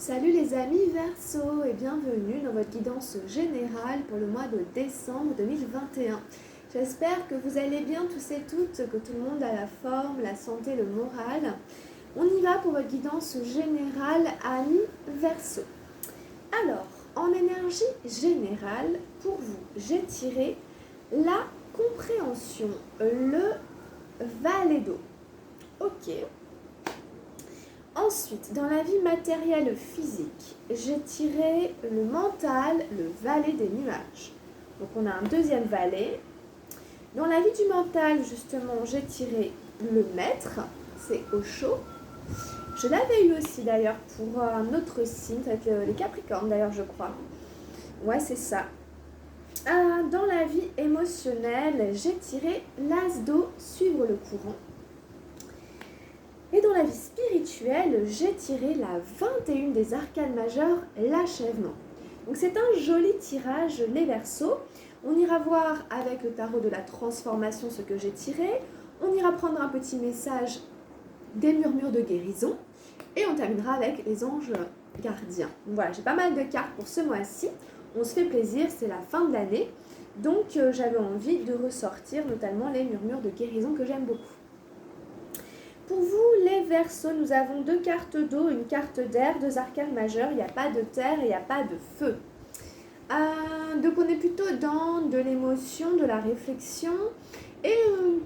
Salut les amis Verseau et bienvenue dans votre guidance générale pour le mois de décembre 2021. J'espère que vous allez bien tous et toutes, que tout le monde a la forme, la santé, le moral. On y va pour votre guidance générale amis Verseau. Alors, en énergie générale, pour vous, j'ai tiré la compréhension, le valet d'eau. Ok. Ensuite, dans la vie matérielle physique, j'ai tiré le mental, le valet des nuages. Donc on a un deuxième valet. Dans la vie du mental, justement, j'ai tiré le maître, c'est Osho. Je l'avais eu aussi d'ailleurs pour un autre signe, ça va être les Capricornes d'ailleurs je crois. Ouais, c'est ça. Dans la vie émotionnelle, j'ai tiré l'as d'eau, suivre le courant. Et dans la vie spirituelle, j'ai tiré la 21 des arcanes majeures, l'achèvement. Donc c'est un joli tirage, les Verseaux. On ira voir avec le tarot de la transformation ce que j'ai tiré. On ira prendre un petit message des murmures de guérison. Et on terminera avec les anges gardiens. Voilà, j'ai pas mal de cartes pour ce mois-ci. On se fait plaisir, c'est la fin de l'année. Donc j'avais envie de ressortir notamment les murmures de guérison que j'aime beaucoup. Pour vous, les Verseaux, nous avons deux cartes d'eau, une carte d'air, deux arcanes majeures. Il n'y a pas de terre et il n'y a pas de feu. Donc on est plutôt dans de l'émotion, de la réflexion et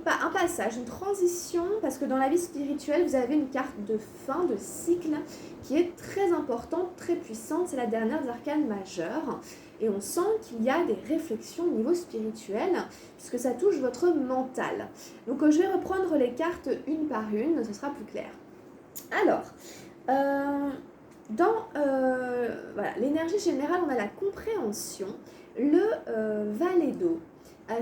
un passage, une transition, parce que dans la vie spirituelle, vous avez une carte de fin, de cycle, qui est très importante, très puissante. C'est la dernière des arcanes majeures. Et on sent qu'il y a des réflexions au niveau spirituel, puisque ça touche votre mental. Donc je vais reprendre les cartes une par une, ce sera plus clair. Alors, dans voilà, l'énergie générale, on a la compréhension, le valet d'eau.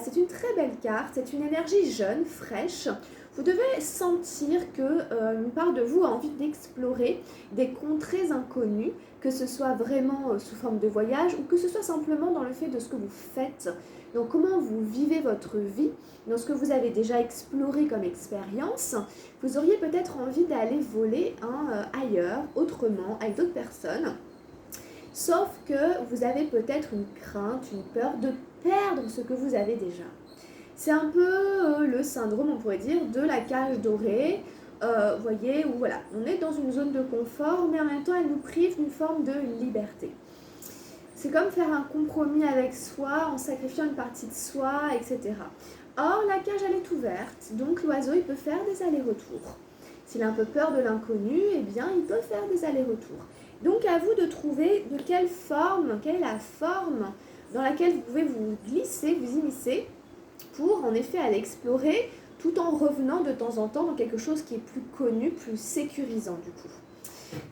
C'est une très belle carte, c'est une énergie jeune, fraîche. Vous devez sentir qu'une part de vous a envie d'explorer des contrées inconnues, que ce soit vraiment sous forme de voyage ou que ce soit simplement dans le fait de ce que vous faites. Donc comment vous vivez votre vie, dans ce que vous avez déjà exploré comme expérience, vous auriez peut-être envie d'aller voler ailleurs, autrement, avec d'autres personnes. Sauf que vous avez peut-être une crainte, une peur de perdre ce que vous avez déjà. C'est un peu le syndrome, on pourrait dire, de la cage dorée. Vous voyez, où voilà, on est dans une zone de confort, mais en même temps, elle nous prive d'une forme de liberté. C'est comme faire un compromis avec soi en sacrifiant une partie de soi, etc. Or, la cage, elle est ouverte, donc l'oiseau, il peut faire des allers-retours. S'il a un peu peur de l'inconnu, eh bien, il peut faire des allers-retours. Donc, à vous de trouver de quelle est la forme dans laquelle vous pouvez vous glisser, vous immiscer, pour en effet aller explorer, tout en revenant de temps en temps dans quelque chose qui est plus connu, plus sécurisant du coup.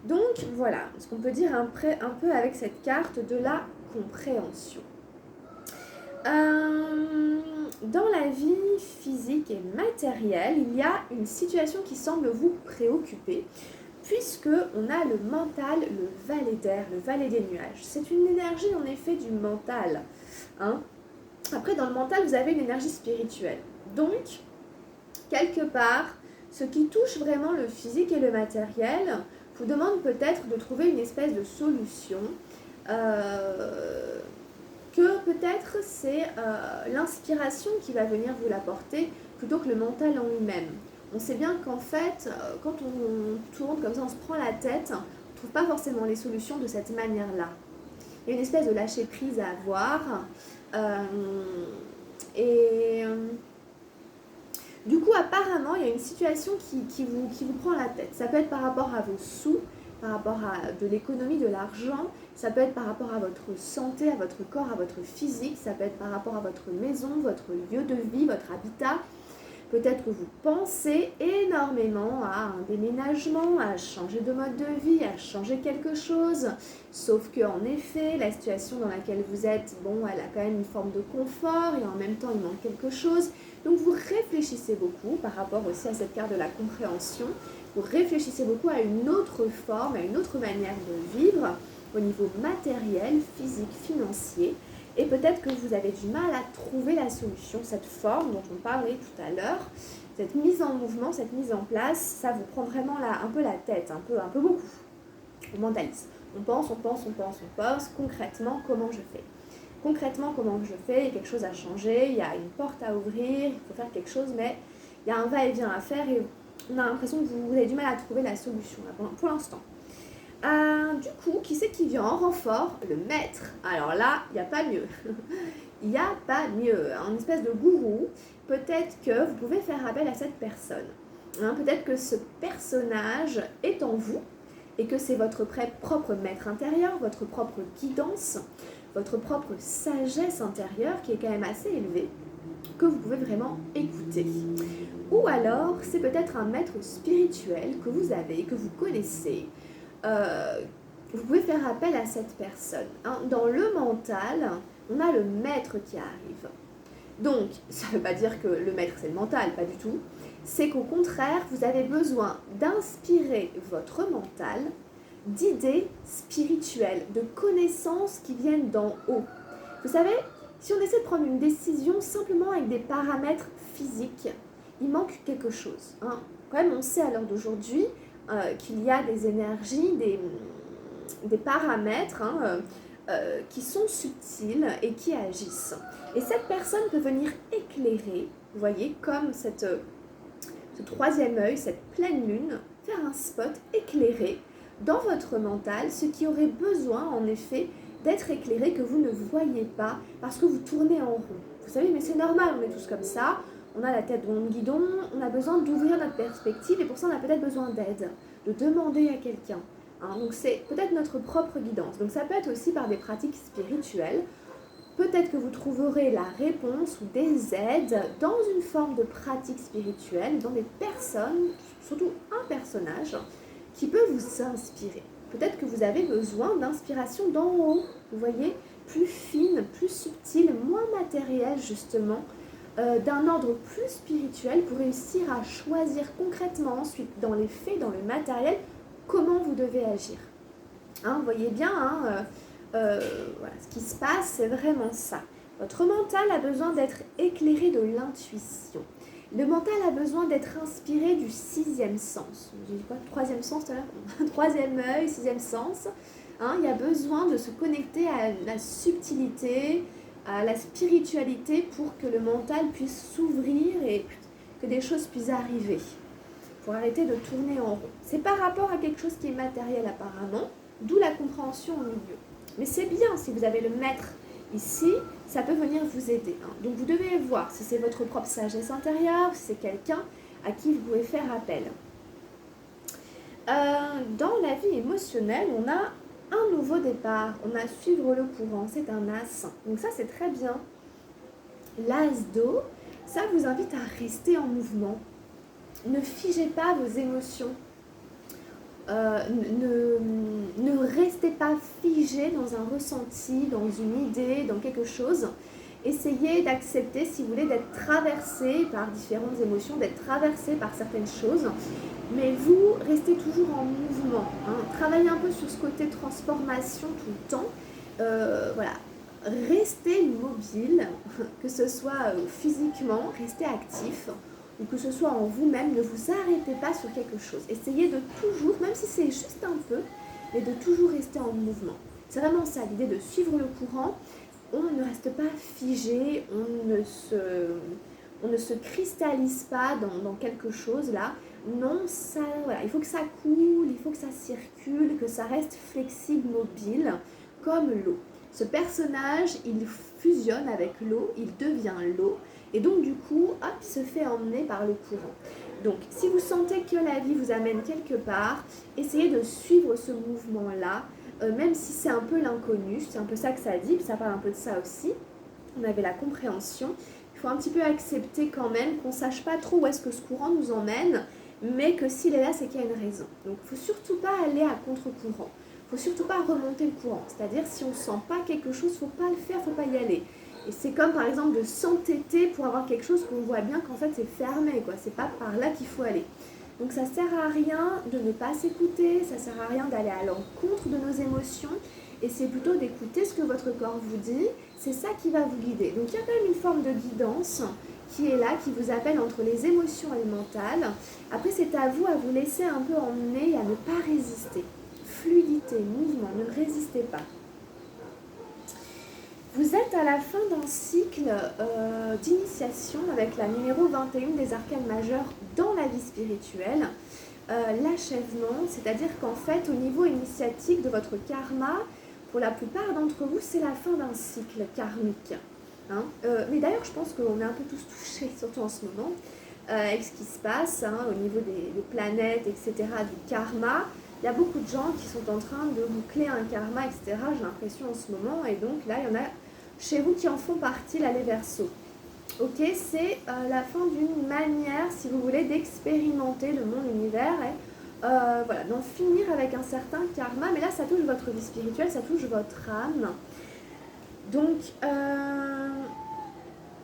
Donc voilà ce qu'on peut dire un peu avec cette carte de la compréhension. Dans la vie physique et matérielle, il y a une situation qui semble vous préoccuper, puisque on a le mental, le valet d'air, le valet des nuages. C'est une énergie en effet du mental. Après, dans le mental, vous avez une énergie spirituelle. Donc, quelque part, ce qui touche vraiment le physique et le matériel vous demande peut-être de trouver une espèce de solution, que peut-être c'est l'inspiration qui va venir vous l'apporter plutôt que le mental en lui-même. On sait bien qu'en fait, quand on tourne comme ça, on se prend la tête, on ne trouve pas forcément les solutions de cette manière-là. Il y a une espèce de lâcher-prise à avoir. Du coup, apparemment, il y a une situation qui vous prend la tête. Ça peut être par rapport à vos sous, par rapport à de l'économie, de l'argent. Ça peut être par rapport à votre santé, à votre corps, à votre physique. Ça peut être par rapport à votre maison, votre lieu de vie, votre habitat. Peut-être que vous pensez énormément à un déménagement, à changer de mode de vie, à changer quelque chose. Sauf qu'en effet, la situation dans laquelle vous êtes, bon, elle a quand même une forme de confort et en même temps, il manque quelque chose. Donc vous réfléchissez beaucoup par rapport aussi à cette carte de la compréhension. Vous réfléchissez beaucoup à une autre forme, à une autre manière de vivre au niveau matériel, physique, financier. Et peut-être que vous avez du mal à trouver la solution, cette forme dont on parlait tout à l'heure, cette mise en mouvement, cette mise en place, ça vous prend vraiment un peu la tête, un peu beaucoup, au mentaliste. On pense, on pense, on pense, on pense. Concrètement, comment je fais? Concrètement, comment je fais? Il y a quelque chose à changer, il y a une porte à ouvrir, il faut faire quelque chose, mais il y a un va-et-vient à faire et on a l'impression que vous avez du mal à trouver la solution là, pour l'instant. Du coup, qui c'est qui vient en renfort? Le maître. Alors là, il n'y a pas mieux. Il n'y a pas mieux. Une espèce de gourou. Peut-être que vous pouvez faire appel à cette personne. Peut-être que ce personnage est en vous et que c'est votre propre maître intérieur, votre propre guidance, votre propre sagesse intérieure qui est quand même assez élevée, que vous pouvez vraiment écouter. Ou alors, c'est peut-être un maître spirituel que vous avez, que vous connaissez. Vous pouvez faire appel à cette personne. Dans le mental, on a le maître qui arrive. Donc, ça ne veut pas dire que le maître c'est le mental, pas du tout. C'est qu'au contraire, vous avez besoin d'inspirer votre mental d'idées spirituelles, de connaissances qui viennent d'en haut. Vous savez, si on essaie de prendre une décision simplement avec des paramètres physiques, il manque quelque chose. Quand même, on sait à l'heure d'aujourd'hui qu'il y a des énergies, des paramètres qui sont subtils et qui agissent. Et cette personne peut venir éclairer, vous voyez, comme ce troisième œil, cette pleine lune, faire un spot éclairé dans votre mental, ce qui aurait besoin en effet d'être éclairé que vous ne voyez pas parce que vous tournez en rond. Vous savez, mais c'est normal, on est tous comme ça, on a la tête dans le guidon, on a besoin d'ouvrir notre perspective et pour ça on a peut-être besoin d'aide, de demander à quelqu'un. Donc c'est peut-être notre propre guidance. Donc ça peut être aussi par des pratiques spirituelles. Peut-être que vous trouverez la réponse ou des aides dans une forme de pratique spirituelle, dans des personnes, surtout un personnage, qui peut vous inspirer. Peut-être que vous avez besoin d'inspiration d'en haut, vous voyez, plus fine, plus subtile, moins matérielle justement, d'un ordre plus spirituel pour réussir à choisir concrètement ensuite dans les faits, dans le matériel, comment vous devez agir. Vous voyez bien, voilà, ce qui se passe, c'est vraiment ça. Votre mental a besoin d'être éclairé de l'intuition. Le mental a besoin d'être inspiré du sixième sens. J'ai dit quoi? Troisième sens tout à l'heure? Troisième œil, sixième sens. Il y a besoin de se connecter à la subtilité, à la spiritualité pour que le mental puisse s'ouvrir et que des choses puissent arriver. Pour arrêter de tourner en rond. C'est par rapport à quelque chose qui est matériel apparemment, d'où la compréhension au milieu. Mais c'est bien, si vous avez le maître ici, ça peut venir vous aider. Donc vous devez voir si c'est votre propre sagesse intérieure, si c'est quelqu'un à qui vous pouvez faire appel. Dans la vie émotionnelle, on a un nouveau départ, on a suivre le courant, c'est un as. Donc ça c'est très bien. L'as d'eau, ça vous invite à rester en mouvement. Ne figez pas vos émotions. Ne restez pas figé dans un ressenti, dans une idée, dans quelque chose. Essayez d'accepter, si vous voulez, d'être traversé par différentes émotions, d'être traversé par certaines choses. Mais vous restez toujours en mouvement. Travaillez un peu sur ce côté transformation tout le temps. Voilà. Restez mobile, que ce soit physiquement, restez actif. Ou que ce soit en vous-même, ne vous arrêtez pas sur quelque chose. Essayez de toujours, même si c'est juste un peu, mais de toujours rester en mouvement. C'est vraiment ça, l'idée de suivre le courant. On ne reste pas figé, on ne se cristallise pas dans quelque chose là. Non, ça, voilà, il faut que ça coule, il faut que ça circule, que ça reste flexible, mobile, comme l'eau. Ce personnage, il fusionne avec l'eau, il devient l'eau. Et donc du coup, hop, il se fait emmener par le courant. Donc si vous sentez que la vie vous amène quelque part, essayez de suivre ce mouvement-là, même si c'est un peu l'inconnu, c'est un peu ça que ça dit, puis ça parle un peu de ça aussi. On avait la compréhension. Il faut un petit peu accepter quand même qu'on ne sache pas trop où est-ce que ce courant nous emmène, mais que s'il est là, c'est qu'il y a une raison. Donc il ne faut surtout pas aller à contre-courant. Il ne faut surtout pas remonter le courant. C'est-à-dire si on ne sent pas quelque chose, il ne faut pas le faire, il ne faut pas y aller. Et c'est comme par exemple de s'entêter pour avoir quelque chose qu'on voit bien qu'en fait c'est fermé, quoi. C'est pas par là qu'il faut aller. Donc ça sert à rien de ne pas s'écouter, ça sert à rien d'aller à l'encontre de nos émotions, et c'est plutôt d'écouter ce que votre corps vous dit, c'est ça qui va vous guider. Donc il y a quand même une forme de guidance qui est là, qui vous appelle entre les émotions et le mental. Après c'est à vous laisser un peu emmener et à ne pas résister. fluidité, mouvement, ne résistez pas. Vous êtes à la fin d'un cycle d'initiation avec la numéro 21 des arcanes majeures dans la vie spirituelle. L'achèvement, c'est-à-dire qu'en fait, au niveau initiatique de votre karma, pour la plupart d'entre vous, c'est la fin d'un cycle karmique. Hein. Mais d'ailleurs, je pense qu'on est un peu tous touchés, surtout en ce moment, avec ce qui se passe au niveau des planètes, etc., du karma. Il y a beaucoup de gens qui sont en train de boucler un karma, etc., j'ai l'impression en ce moment, et donc là, il y en a chez vous qui en font partie, là, les Verseaux. Ok, c'est la fin d'une manière, si vous voulez, d'expérimenter le monde univers et voilà, d'en finir avec un certain karma. Mais là, ça touche votre vie spirituelle, ça touche votre âme. Donc,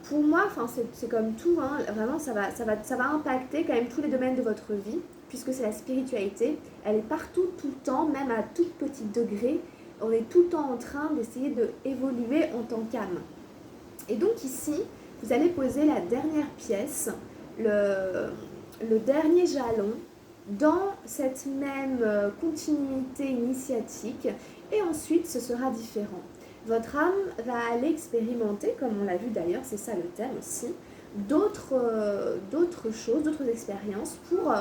pour moi, c'est comme tout, hein, vraiment, ça va impacter quand même tous les domaines de votre vie, puisque c'est la spiritualité. Elle est partout, tout le temps, même à tout petit degré. On est tout le temps en train d'essayer d'évoluer en tant qu'âme. Et donc ici, vous allez poser la dernière pièce, le dernier jalon dans cette même continuité initiatique, et ensuite ce sera différent. Votre âme va aller expérimenter, comme on l'a vu d'ailleurs, c'est ça le thème aussi, d'autres choses, d'autres expériences pour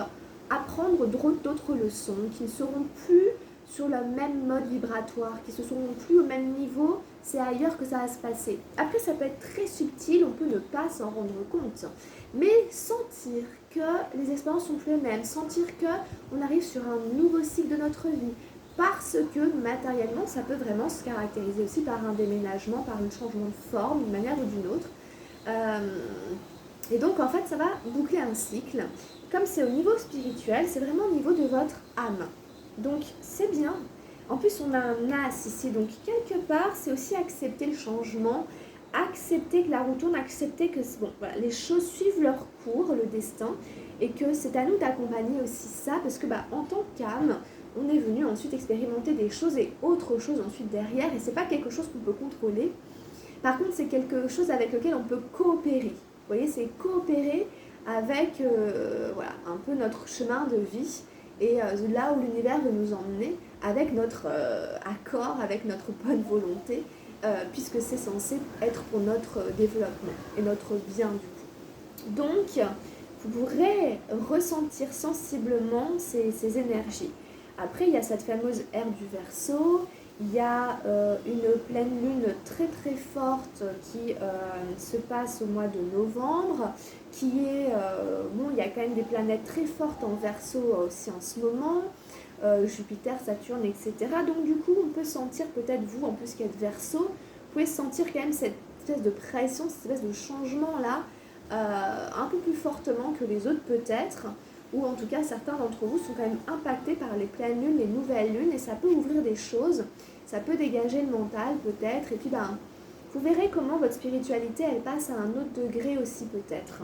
apprendre d'autres leçons qui ne seront plus sur le même mode vibratoire, qui ne seront plus au même niveau, c'est ailleurs que ça va se passer. Après, ça peut être très subtil, on peut ne pas s'en rendre compte, mais sentir que les expériences sont plus les mêmes, sentir qu'on arrive sur un nouveau cycle de notre vie, parce que matériellement, ça peut vraiment se caractériser aussi par un déménagement, par un changement de forme, d'une manière ou d'une autre. Et donc, en fait, ça va boucler un cycle. Comme c'est au niveau spirituel, c'est vraiment au niveau de votre âme. Donc, c'est bien. En plus, on a un as ici. Donc, quelque part, c'est aussi accepter le changement, accepter que la roue tourne, accepter que bon, voilà, les choses suivent leur cours, le destin, et que c'est à nous d'accompagner aussi ça, parce que en tant qu'âme, on est venu ensuite expérimenter des choses et autre chose ensuite derrière, et c'est pas quelque chose qu'on peut contrôler. Par contre, c'est quelque chose avec lequel on peut coopérer. Vous voyez, c'est coopérer avec voilà, un peu notre chemin de vie et là où l'univers veut nous emmener avec notre accord, avec notre bonne volonté, puisque c'est censé être pour notre développement et notre bien du coup. Donc, vous pourrez ressentir sensiblement ces énergies. Après, il y a cette fameuse ère du Verseau. Il y a une pleine lune très très forte qui se passe au mois de novembre, qui est, bon, il y a quand même des planètes très fortes en Verseau aussi en ce moment, Jupiter, Saturne, etc. Donc du coup, on peut sentir, peut-être vous, en plus qui êtes Verseau, vous pouvez sentir quand même cette espèce de pression, cette espèce de changement-là, un peu plus fortement que les autres peut-être, ou en tout cas certains d'entre vous sont quand même impactés par les pleines lunes, les nouvelles lunes, et ça peut ouvrir des choses, ça peut dégager le mental peut-être, et puis vous verrez comment votre spiritualité elle passe à un autre degré aussi peut-être.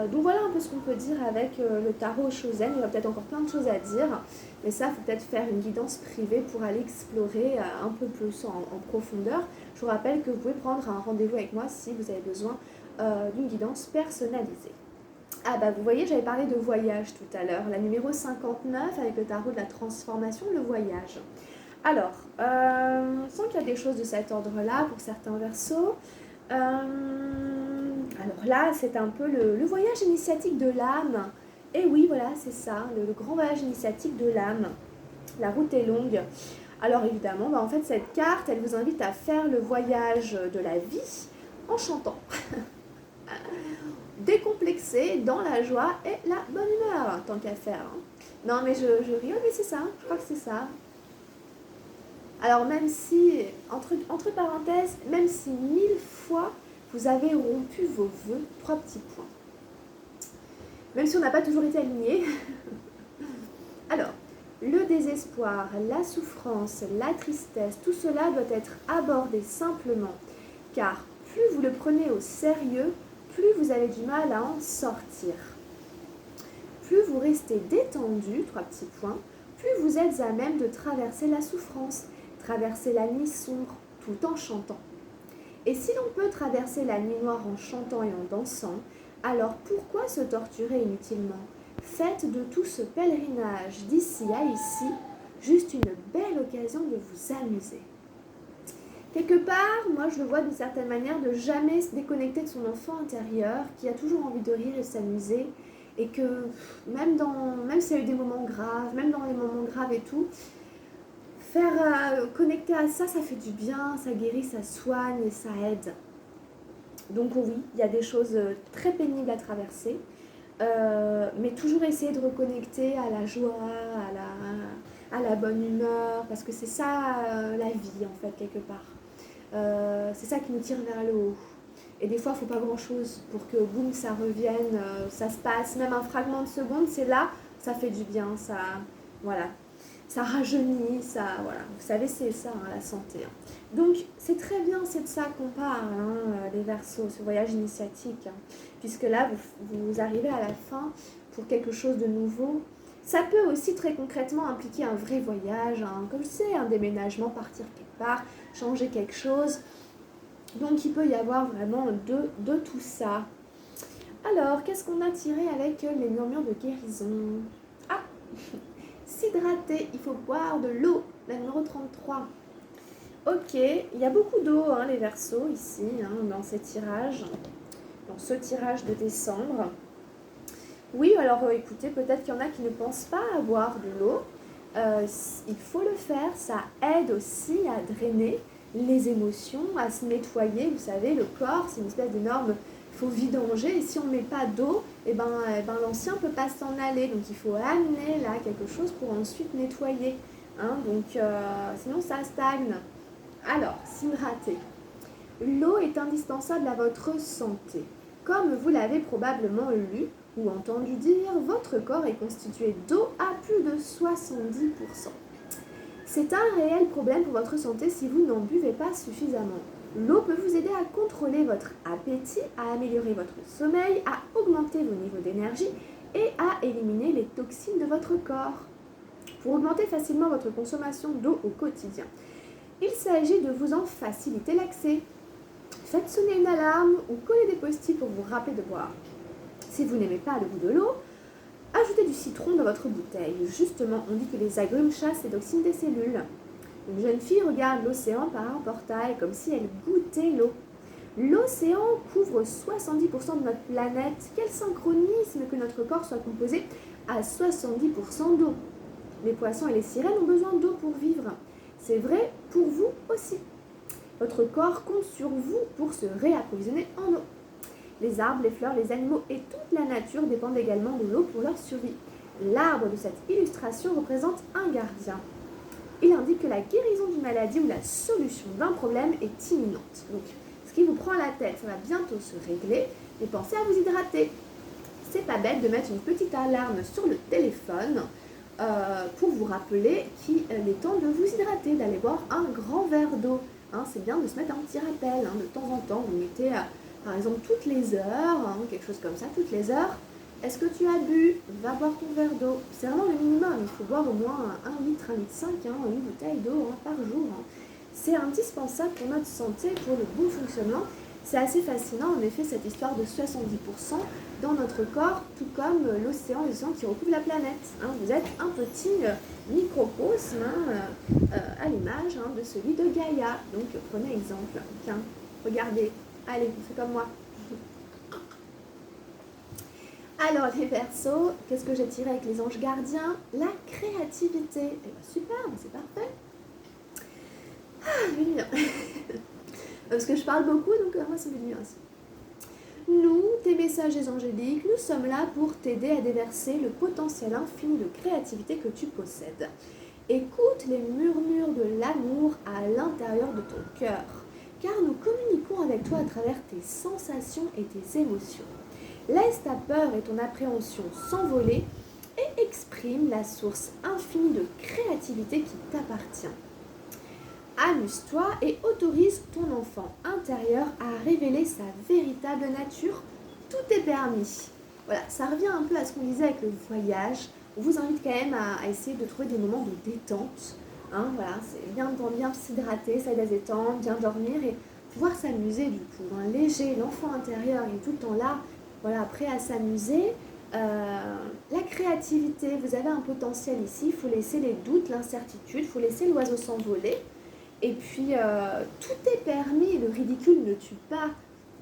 Donc voilà un peu ce qu'on peut dire avec le tarot Shozen. Il y a peut-être encore plein de choses à dire, mais ça, il faut peut-être faire une guidance privée pour aller explorer un peu plus en profondeur. Je vous rappelle que vous pouvez prendre un rendez-vous avec moi si vous avez besoin d'une guidance personnalisée. Ah vous voyez, j'avais parlé de voyage tout à l'heure, la numéro 59 avec le tarot de la transformation, le voyage. Alors, on sent qu'il y a des choses de cet ordre-là pour certains Verseaux. Alors là, c'est un peu le voyage initiatique de l'âme. Et oui, voilà, c'est ça, le grand voyage initiatique de l'âme. La route est longue. Alors évidemment, en fait, cette carte, elle vous invite à faire le voyage de la vie en chantant. Décomplexé, dans la joie et la bonne humeur, tant qu'à faire. Non, mais je rigole, mais c'est ça, je crois que c'est ça. Alors même si, entre parenthèses, même si 1000 fois vous avez rompu vos vœux, 3 petits points. Même si on n'a pas toujours été alignés. Alors, le désespoir, la souffrance, la tristesse, tout cela doit être abordé simplement, car plus vous le prenez au sérieux, plus vous avez du mal à en sortir. Plus vous restez détendu, 3 petits points, plus vous êtes à même de traverser la souffrance, traverser la nuit sombre tout en chantant. Et si l'on peut traverser la nuit noire en chantant et en dansant, alors pourquoi se torturer inutilement ? Faites de tout ce pèlerinage d'ici à ici juste une belle occasion de vous amuser. Quelque part, moi je le vois d'une certaine manière, de jamais se déconnecter de son enfant intérieur qui a toujours envie de rire et de s'amuser, et que même s'il y a eu des moments graves, même dans les moments graves et tout, faire connecter à ça, ça fait du bien, ça guérit, ça soigne et ça aide. Donc oui, il y a des choses très pénibles à traverser, mais toujours essayer de reconnecter à la joie, à la bonne humeur, parce que c'est ça la vie en fait quelque part. C'est ça qui nous tire vers le haut. Et des fois, il ne faut pas grand-chose pour que boum, ça revienne, ça se passe, même un fragment de seconde, c'est là, ça fait du bien, ça, voilà, ça rajeunit, ça, voilà. Vous savez, c'est ça, hein, la santé. Hein. Donc, c'est très bien, c'est de ça qu'on parle, hein, les Verseaux, ce voyage initiatique, hein, puisque là, vous arrivez à la fin pour quelque chose de nouveau. Ça peut aussi très concrètement impliquer un vrai voyage, hein, comme je sais, un déménagement, partir quelque part, changer quelque chose. Donc il peut y avoir vraiment de tout ça. Alors, qu'est-ce qu'on a tiré avec les murmures de guérison? Ah, s'hydrater, il faut boire de l'eau, la numéro 33. Ok, il y a beaucoup d'eau, hein, les Verseaux, ici, hein, dans ces tirages, dans ce tirage de décembre. Oui, alors écoutez, peut-être qu'il y en a qui ne pensent pas à boire de l'eau. Il faut le faire, ça aide aussi à drainer les émotions, à se nettoyer. Vous savez, le corps, c'est une espèce d'énorme, il faut vidanger, et si on ne met pas d'eau, l'ancien ne peut pas s'en aller. Donc il faut amener là quelque chose pour ensuite nettoyer. Hein, donc sinon ça stagne. Alors, s'hydrater. L'eau est indispensable à votre santé. Comme vous l'avez probablement lu ou entendu dire, votre corps est constitué d'eau à plus de 70%. C'est un réel problème pour votre santé si vous n'en buvez pas suffisamment. L'eau peut vous aider à contrôler votre appétit, à améliorer votre sommeil, à augmenter vos niveaux d'énergie et à éliminer les toxines de votre corps. Pour augmenter facilement votre consommation d'eau au quotidien, il s'agit de vous en faciliter l'accès. Faites sonner une alarme ou collez des post-it pour vous rappeler de boire. Si vous n'aimez pas le goût de l'eau, ajoutez du citron dans votre bouteille. Justement, on dit que les agrumes chassent les toxines des cellules. Une jeune fille regarde l'océan par un portail comme si elle goûtait l'eau. L'océan couvre 70% de notre planète. Quel synchronisme que notre corps soit composé à 70% d'eau. Les poissons et les sirènes ont besoin d'eau pour vivre. C'est vrai pour vous aussi. Votre corps compte sur vous pour se réapprovisionner en eau. Les arbres, les fleurs, les animaux et toute la nature dépendent également de l'eau pour leur survie. L'arbre de cette illustration représente un gardien. Il indique que la guérison d'une maladie ou la solution d'un problème est imminente. Donc, ce qui vous prend la tête, ça va bientôt se régler, et pensez à vous hydrater. C'est pas bête de mettre une petite alarme sur le téléphone pour vous rappeler qu'il est temps de vous hydrater, d'aller boire un grand verre d'eau. Hein, c'est bien de se mettre un petit rappel, hein, de temps en temps, vous mettez par exemple toutes les heures, hein, quelque chose comme ça, toutes les heures. Est-ce que tu as bu? Va boire ton verre d'eau. C'est vraiment le minimum, il faut boire au moins 1 litre, 1,5 litre, hein, une bouteille d'eau par jour. Hein. C'est indispensable pour notre santé, pour le bon fonctionnement. C'est assez fascinant, en effet, cette histoire de 70% dans notre corps, tout comme l'océan qui recouvre la planète. Hein. Vous êtes un petit microcosme à l'image de celui de Gaïa. Donc prenez exemple. Tiens, regardez. Allez, on fait comme moi. Alors les Verseaux, qu'est-ce que j'ai tiré avec les anges gardiens? La créativité. Eh bien super, c'est parfait. Ah, je vais bien. Parce que je parle beaucoup, donc moi ça me fait du bien aussi. Nous, tes messagers angéliques, nous sommes là pour t'aider à déverser le potentiel infini de créativité que tu possèdes. Écoute les murmures de l'amour à l'intérieur de ton cœur, car nous communiquons avec toi à travers tes sensations et tes émotions. Laisse ta peur et ton appréhension s'envoler et exprime la source infinie de créativité qui t'appartient. Amuse-toi et autorise ton enfant intérieur à révéler sa véritable nature. Tout est permis. Voilà, ça revient un peu à ce qu'on disait avec le voyage. On vous invite quand même à essayer de trouver des moments de détente. Hein, voilà, c'est bien s'hydrater, ça aide à se détendre, bien dormir et pouvoir s'amuser du coup. Hein, léger, l'enfant intérieur est tout le temps là, voilà, prêt à s'amuser. La créativité, vous avez un potentiel ici, il faut laisser les doutes, l'incertitude, il faut laisser l'oiseau s'envoler. Et puis, tout est permis, le ridicule ne tue pas.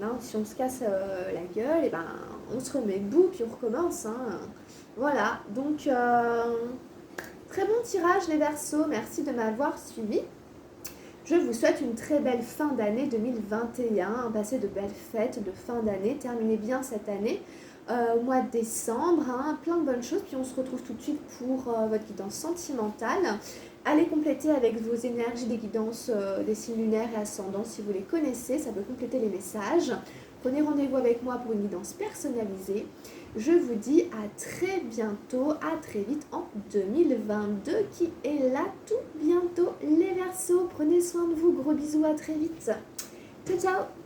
Hein, si on se casse la gueule, et ben, on se remet debout, puis on recommence. Hein. Voilà, donc très bon tirage les Verseaux, merci de m'avoir suivi. Je vous souhaite une très belle fin d'année 2021, passez de belles fêtes de fin d'année, terminez bien cette année. Au mois de décembre, hein, plein de bonnes choses, puis on se retrouve tout de suite pour votre guidance sentimentale. Allez compléter avec vos énergies des guidances des signes lunaires et ascendants si vous les connaissez, ça peut compléter les messages. Prenez rendez-vous avec moi pour une guidance personnalisée. Je vous dis à très bientôt, à très vite en 2022 qui est là tout bientôt les Verseaux. Prenez soin de vous, gros bisous, à très vite. Ciao ciao.